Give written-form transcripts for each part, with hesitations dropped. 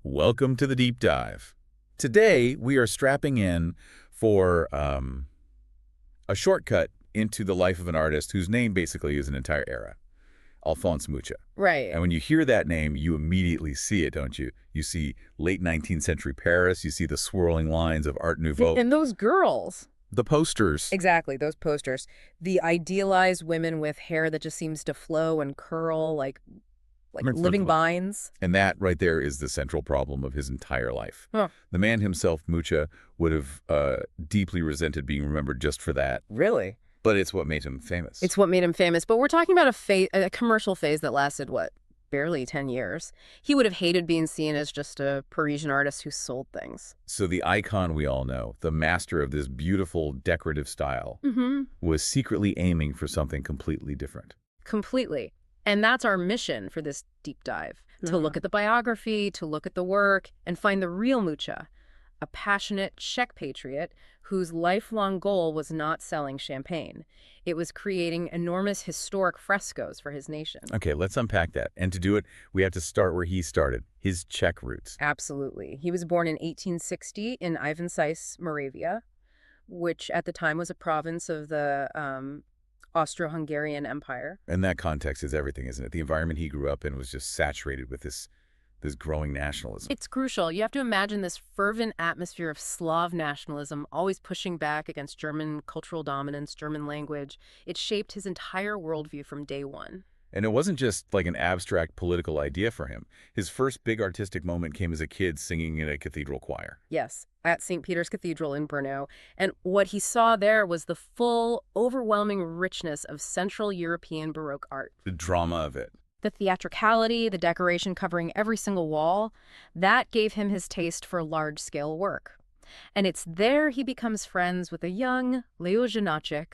Welcome to the deep dive. Today, we are strapping in for a shortcut into the life of an artist whose name basically is an entire era, Alphonse Mucha. Right. And when you hear that name, you immediately see it, don't you? You see late 19th century Paris, you see the swirling lines of Art Nouveau. And those girls. The posters. Exactly, those posters. The idealized women with hair that just seems to flow and curl like living vines. And that right there is the central problem of his entire life. Huh. The man himself, Mucha, would have deeply resented being remembered just for that. Really? But it's what made him famous. It's what made him famous. But we're talking about a commercial phase that lasted, what, barely 10 years. He would have hated being seen as just a Parisian artist who sold things. So the icon we all know, the master of this beautiful decorative style, was secretly aiming for something completely different. Completely. And that's our mission for this deep dive, to look at the biography, to look at the work, and find the real Mucha, a passionate Czech patriot whose lifelong goal was not selling champagne. It was creating enormous historic frescoes for his nation. Okay, let's unpack that. And to do it, we have to start where he started, his Czech roots. Absolutely. He was born in 1860 in Ivansice, Moravia, which at the time was a province of the Austro-Hungarian Empire. And that context is everything, isn't it? The environment he grew up in was just saturated with this growing nationalism. It's crucial. You have to imagine this fervent atmosphere of Slav nationalism, always pushing back against German cultural dominance, German language. It shaped his entire worldview from day one. And it wasn't just like an abstract political idea for him. His first big artistic moment came as a kid singing in a cathedral choir. Yes, at St. Peter's Cathedral in Brno. And what he saw there was the full, overwhelming richness of Central European Baroque art. The drama of it. The theatricality, the decoration covering every single wall, that gave him his taste for large-scale work. And it's there he becomes friends with a young Leo Janáček,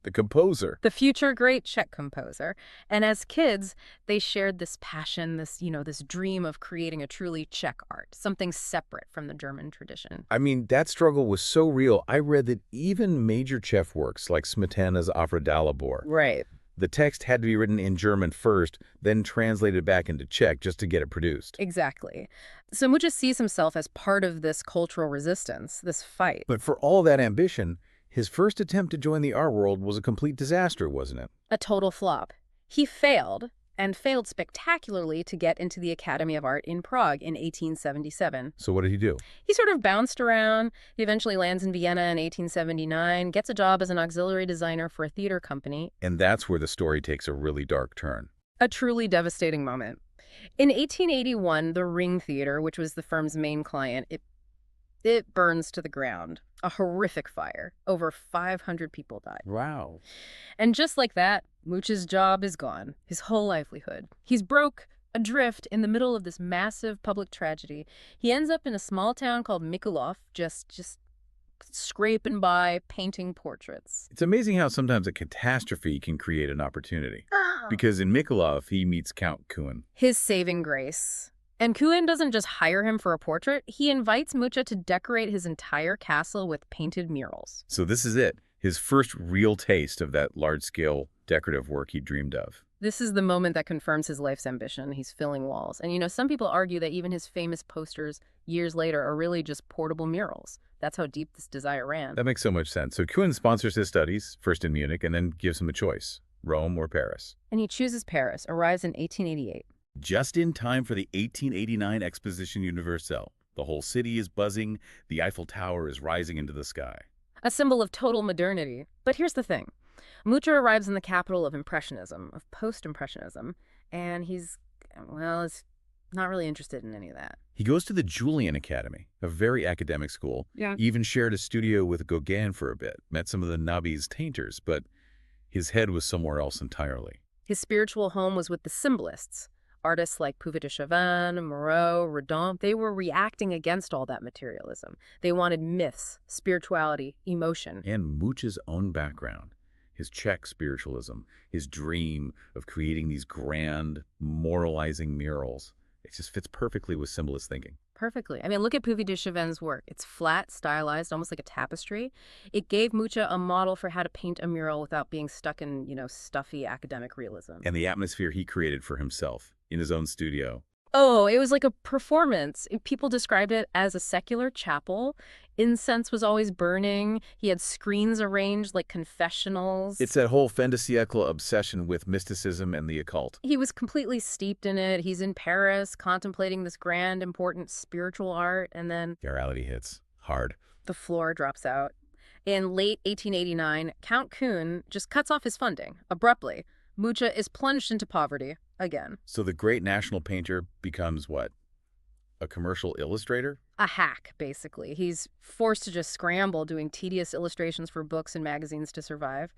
The composer. the future great Czech composer. And as kids, they shared this passion, this dream of creating a truly Czech art, something separate from the German tradition. I mean, that struggle was so real. I read that even major Czech works like Smetana's Opera Dalibor, Right. the text had to be written in German first, then translated back into Czech just to get it produced. Exactly. So Mucha sees himself as part of this cultural resistance, this fight. But for all that ambition, his first attempt to join the art world was a complete disaster, wasn't it? A total flop. He failed, and failed spectacularly to get into the Academy of Art in Prague in 1877. So what did he do? He sort of bounced around. He eventually lands in Vienna in 1879, gets a job as an auxiliary designer for a theater company. And that's where the story takes a really dark turn. A truly devastating moment. In 1881, the Ring Theater, which was the firm's main client, it burns to the ground. A horrific fire. Over 500 people died. Wow. And just like that, Mucha's job is gone. His whole livelihood. He's broke, adrift in the middle of this massive public tragedy. He ends up in a small town called Mikulov, just scraping by, painting portraits. It's amazing how sometimes a catastrophe can create an opportunity. Because in Mikulov, he meets Count Kuhn. His saving grace. And Kuhn doesn't just hire him for a portrait, he invites Mucha to decorate his entire castle with painted murals. So this is it, his first real taste of that large-scale decorative work he dreamed of. This is the moment that confirms his life's ambition. He's filling walls. And some people argue that even his famous posters years later are really just portable murals. That's how deep this desire ran. That makes so much sense. So Kuhn sponsors his studies, first in Munich, and then gives him a choice, Rome or Paris. And he chooses Paris, arrives in 1888. Just in time for the 1889 Exposition Universelle. The whole city is buzzing, the Eiffel Tower is rising into the sky. A symbol of total modernity. But here's the thing. Mucha arrives in the capital of Impressionism, of post-Impressionism, and he's not really interested in any of that. He goes to the Julian Academy, a very academic school. Yeah. Even shared a studio with Gauguin for a bit, met some of the Nobby's painters, but his head was somewhere else entirely. His spiritual home was with the symbolists. Artists like Puvis de Chavannes, Moreau, Redon, they were reacting against all that materialism. They wanted myths, spirituality, emotion. And Mucha's own background, his Czech spiritualism, his dream of creating these grand, moralizing murals, it just fits perfectly with symbolist thinking. Perfectly. I mean, look at Puvis de Chavannes' work. It's flat, stylized, almost like a tapestry. It gave Mucha a model for how to paint a mural without being stuck in, stuffy academic realism. And the atmosphere he created for himself in his own studio. Oh, it was like a performance. People described it as a secular chapel. Incense was always burning. He had screens arranged like confessionals. It's that whole fin-de-siècle obsession with mysticism and the occult. He was completely steeped in it. He's in Paris contemplating this grand, important spiritual art, and then Reality hits hard. the floor drops out. In late 1889, Count Kuhn just cuts off his funding abruptly. Mucha is plunged into poverty again. So the great national painter becomes what? A commercial illustrator? A hack, basically. He's forced to just scramble doing tedious illustrations for books and magazines to survive.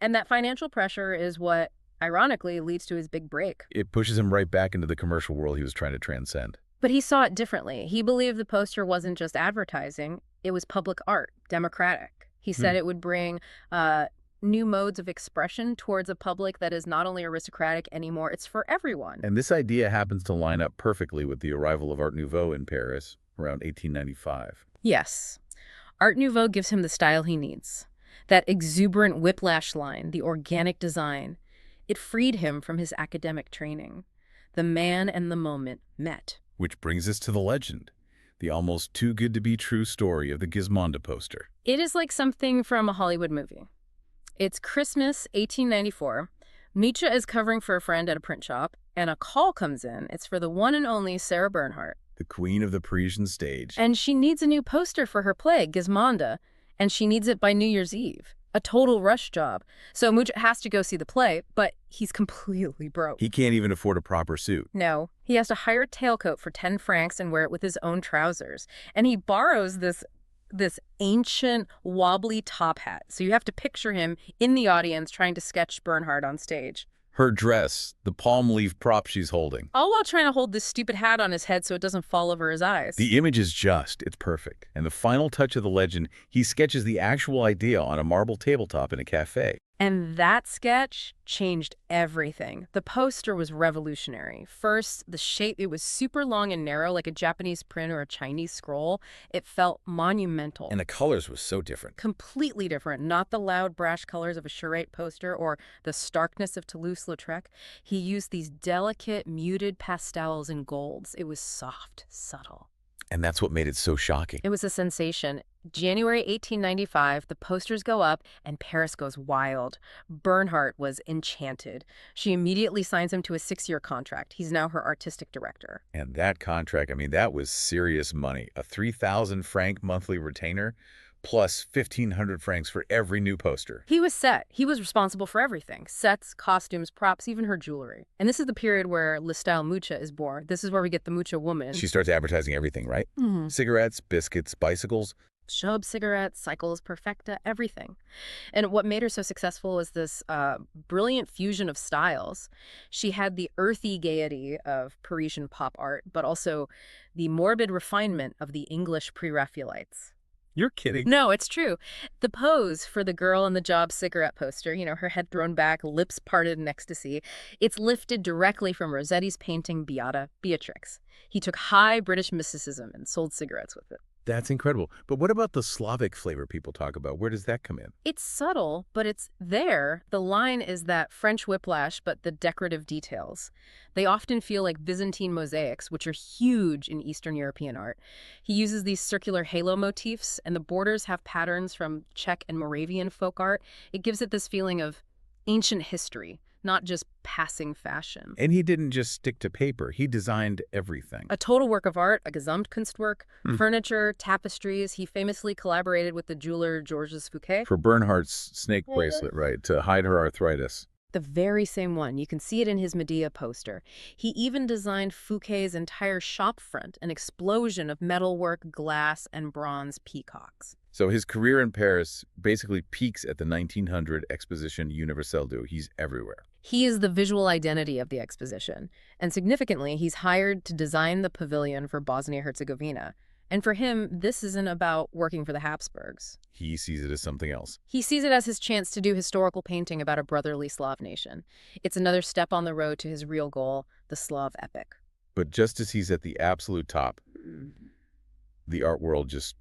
And that financial pressure is what, ironically, leads to his big break. It pushes him right back into the commercial world he was trying to transcend. But he saw it differently. He believed the poster wasn't just advertising, it was public art, democratic. He said it would bring new modes of expression towards a public that is not only aristocratic anymore, it's for everyone. And this idea happens to line up perfectly with the arrival of Art Nouveau in Paris around 1895. Yes. Art Nouveau gives him the style he needs. That exuberant whiplash line, the organic design. It freed him from his academic training. The man and the moment met. Which brings us to the legend, the almost too good to be true story of the Gismonda poster. It is like something from a Hollywood movie. It's Christmas 1894. Mucha is covering for a friend at a print shop, and a call comes in. It's for the one and only Sarah Bernhardt. The queen of the Parisian stage. And she needs a new poster for her play, Gismonda, and she needs it by New Year's Eve. A total rush job. So Mucha has to go see the play, but he's completely broke. He can't even afford a proper suit. No, he has to hire a tailcoat for 10 francs and wear it with his own trousers. And he borrows this ancient wobbly top hat. So you have to picture him in the audience trying to sketch Bernhardt on stage. Her dress, the palm leaf prop she's holding. All while trying to hold this stupid hat on his head so it doesn't fall over his eyes. The image is it's perfect. And the final touch of the legend, he sketches the actual idea on a marble tabletop in a cafe. And that sketch changed everything. The poster was revolutionary. First, the shape, it was super long and narrow, like a Japanese print or a Chinese scroll. It felt monumental. And the colors was so different. Completely different. Not the loud, brash colors of a charrette poster or the starkness of Toulouse-Lautrec. He used these delicate, muted pastels and golds. It was soft, subtle. And that's what made it so shocking. It was a sensation. January 1895, the posters go up and Paris goes wild. Bernhardt was enchanted. She immediately signs him to a 6-year contract. He's now her artistic director. And that contract, I mean, that was serious money. A 3,000 franc monthly retainer plus 1,500 francs for every new poster. He was set. He was responsible for everything. Sets, costumes, props, even her jewelry. And this is the period where Le Style Mucha is born. This is where we get the Mucha woman. She starts advertising everything, right? Cigarettes, biscuits, bicycles. Shub, cigarettes, cycles, perfecta, everything. And what made her so successful was this brilliant fusion of styles. She had the earthy gaiety of Parisian pop art, but also the morbid refinement of the English pre-Raphaelites. You're kidding. No, it's true. The pose for the girl in the Job cigarette poster, you know, her head thrown back, lips parted in ecstasy, it's lifted directly from Rossetti's painting Beata Beatrix. He took high British mysticism and sold cigarettes with it. That's incredible. But what about the Slavic flavor people talk about? Where does that come in? It's subtle, but it's there. The line is that French whiplash, but the decorative details. They often feel like Byzantine mosaics, which are huge in Eastern European art. He uses these circular halo motifs, and the borders have patterns from Czech and Moravian folk art. It gives it this feeling of ancient history, not just passing fashion. And he didn't just stick to paper. He designed everything. A total work of art, a Gesamtkunstwerk, furniture, tapestries. He famously collaborated with the jeweler Georges Fouquet. For Bernhardt's snake bracelet, right, to hide her arthritis. The very same one. You can see it in his Medea poster. He even designed Fouquet's entire shop front, an explosion of metalwork, glass, and bronze peacocks. So his career in Paris basically peaks at the 1900 Exposition Universelle. He's everywhere. He is the visual identity of the exposition. And significantly, he's hired to design the pavilion for Bosnia-Herzegovina. And for him, this isn't about working for the Habsburgs. He sees it as something else. He sees it as his chance to do historical painting about a brotherly Slav nation. It's another step on the road to his real goal, the Slav Epic. But just as he's at the absolute top, the art world just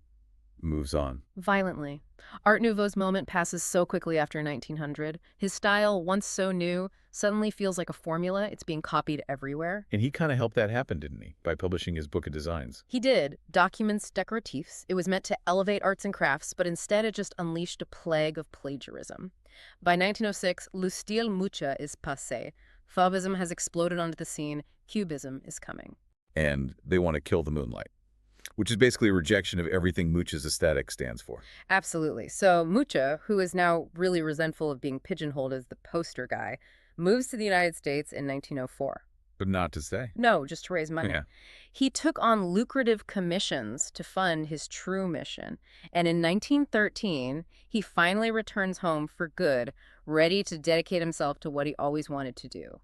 moves on. Violently. Art Nouveau's moment passes so quickly after 1900. His style, once so new, suddenly feels like a formula. It's being copied everywhere. And he kind of helped that happen, didn't he? By publishing his book of designs. He did. Documents Decoratifs. It was meant to elevate arts and crafts, but instead it just unleashed a plague of plagiarism. By 1906, le Style Mucha is passé. Fauvism has exploded onto the scene. Cubism is coming. And they want to kill the moonlight, which is basically a rejection of everything Mucha's aesthetic stands for. Absolutely. So Mucha, who is now really resentful of being pigeonholed as the poster guy, moves to the United States in 1904. But not to stay. No, just to raise money. Yeah. He took on lucrative commissions to fund his true mission. And in 1913, he finally returns home for good, ready to dedicate himself to what he always wanted to do,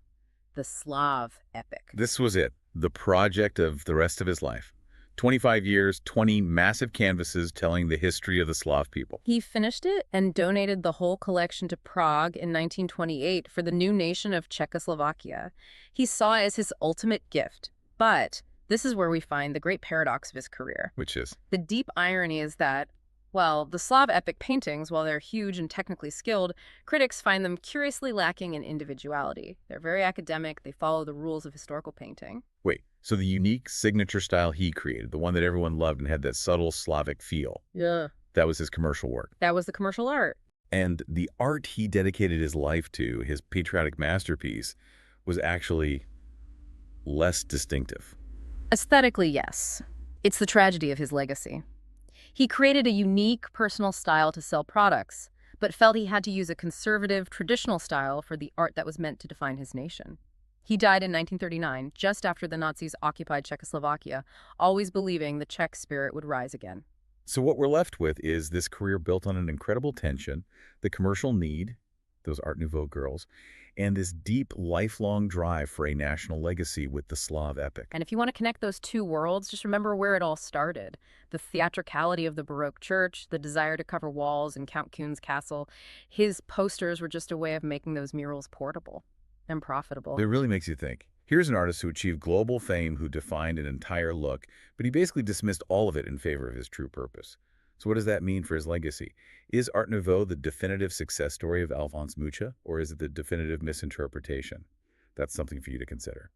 the Slav Epic. This was it, the project of the rest of his life. 25 years, 20 massive canvases telling the history of the Slav people. He finished it and donated the whole collection to Prague in 1928 for the new nation of Czechoslovakia. He saw it as his ultimate gift. But this is where we find the great paradox of his career. Which is? The deep irony is that, well, the Slav epic paintings, while they're huge and technically skilled, critics find them curiously lacking in individuality. They're very academic. They follow the rules of historical painting. Wait, so the unique signature style he created, the one that everyone loved and had that subtle Slavic feel, Yeah. that was his commercial work. That was the commercial art. And the art he dedicated his life to, his patriotic masterpiece, was actually less distinctive. Aesthetically, yes. It's the tragedy of his legacy. He created a unique personal style to sell products, but felt he had to use a conservative, traditional style for the art that was meant to define his nation. He died in 1939, just after the Nazis occupied Czechoslovakia, always believing the Czech spirit would rise again. So what we're left with is this career built on an incredible tension, the commercial need, those Art Nouveau girls, and this deep, lifelong drive for a national legacy with the Slav epic. And if you want to connect those two worlds, just remember where it all started. The theatricality of the Baroque church, the desire to cover walls in Count Kuhn's castle. His posters were just a way of making those murals portable and profitable. It really makes you think. Here's an artist who achieved global fame, who defined an entire look, but he basically dismissed all of it in favor of his true purpose. So what does that mean for his legacy? Is Art Nouveau the definitive success story of Alphonse Mucha, or is it the definitive misinterpretation? That's something for you to consider.